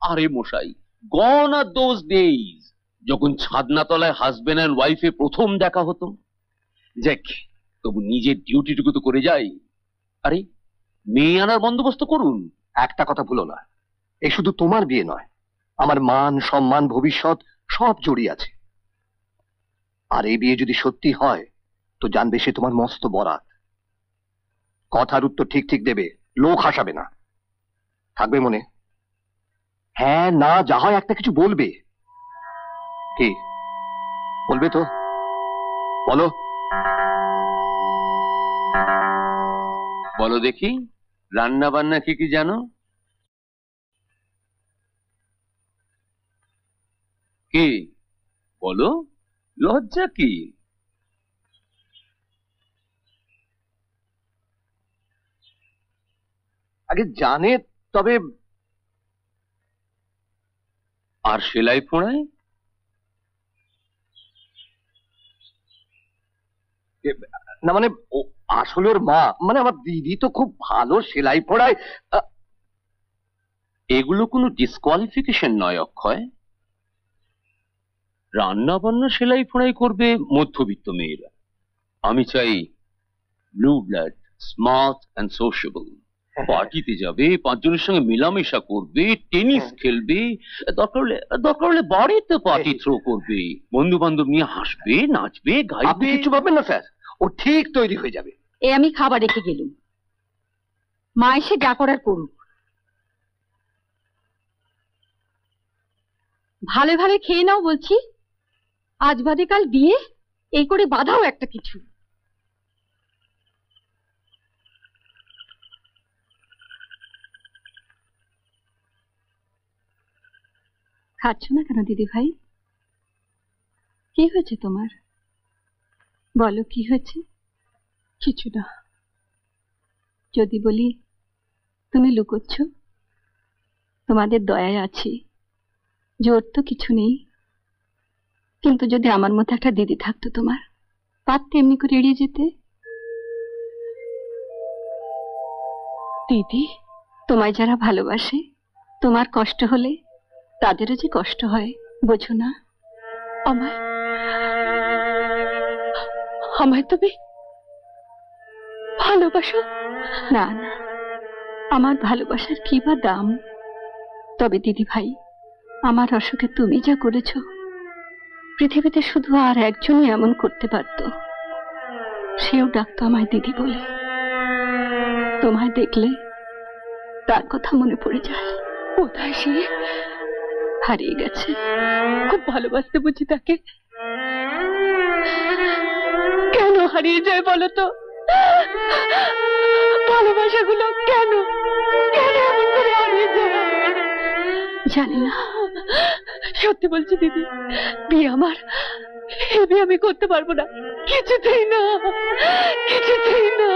আরে মশাই, গন আর those days যখন ছাদনা তলায় হাজবেন্ড এন্ড ওয়াইফে প্রথম দেখা হতো। যাক, তবু নিজের ডিউটিটুকু তো করে যাই। আরে মেয়ে আনার বন্দোবস্ত করুন। একটা কথা ভুলো না, এ শুধু তোমার বিয়ে নয়, আমার মান সম্মান ভবিষ্যৎ সব জড়িয়ে আছে। আর এই বিয়ে যদি সত্যি হয় তো জানবে সে তোমার মস্ত বরাত। কথার উত্তর ঠিক ঠিক দেবে, লোক হাসাবে না। থাকবে মনে? হ্যাঁ না যা হয় একটা কিছু বলবে। কি বলবে তো? বলো বলো দেখি, রান্না বান্না কি কি জানো? কি বলো, লজ্জা কি? আগে জানে তবে। আর সেলাই ফোড়াই? না মানে আসলে ওর মা মানে আমার দিদি তো খুব ভালো সেলাই পড়ায়। এগুলো কোনো ডিসকোয়ালিফিকেশন নয় অক্ষয়। রান্না বান্না সেলাই ফোড়াই করবে মধ্যবিত্ত মেয়েরা। আমি চাই ব্লু ব্লাড, স্মার্ট অ্যান্ড সোশ্যাবল। পার্টিতে যাবে, পাঁচজনের সঙ্গে মেলামেশা করবে, টেনিস খেলবে, দরকার হলে বাড়িতে পার্টি থ্রো করবে, বন্ধু বান্ধব নিয়ে হাসবে, নাচবে, আপনি গাইবে। কিছু ভাববেন না স্যার, ও ঠিক তৈরি হয়ে যাবে। আমি খাবার রেখে গেলুম, মা এসে যা করার করুক। ভালো ভালো খেয়ে নাও বলছি, আজ বাদে কাল বিয়ে, এই করে বাধাও একটা কিছু। খাচ্ছ না কেন দিদি ভাই? কি হয়েছে তোমার? বলো কি হয়েছে? কিছু না। যদি বলি তুমি লুকোচ্ছ? তোমাদের দয়ায় আছি, জোর তো কিছু নেই। কিন্তু যদি আমার মতো একটা দিদি থাকতো তোমার, পারতে এমনি করে এড়িয়ে যেতে? দিদি, তোমায় যারা ভালোবাসে, তোমার কষ্ট হলে তাদেরও যে কষ্ট হয়, বোঝো না? আমায় আমায় তুমি ভালোবাসো? না না, আমার ভালোবাসার কি বা দাম? তবে দিদি ভাই, আমার অসুখে তুমি যা করেছো, পৃথিবীতে শুধু আর একজনই এমন করতে পারত। সেও ডাকতো আমায় দিদি বলে। তোমায় দেখলে তার কথা মনে পড়ে যায়। কোথায় সে? হারিয়ে গেছে। খুব ভালোবাসতে বুঝি তাকে। কেন হারিয়ে যায় বলো তো? ভালোবাসাগুলো কেন কেন এমন করে হারিয়ে যায়? জানি না। সত্যি বলছি দিদি, বিয়ে আমার, এই বিয়ে আমি করতে পারবো না, কিছুতেই না, কিছুতেই না।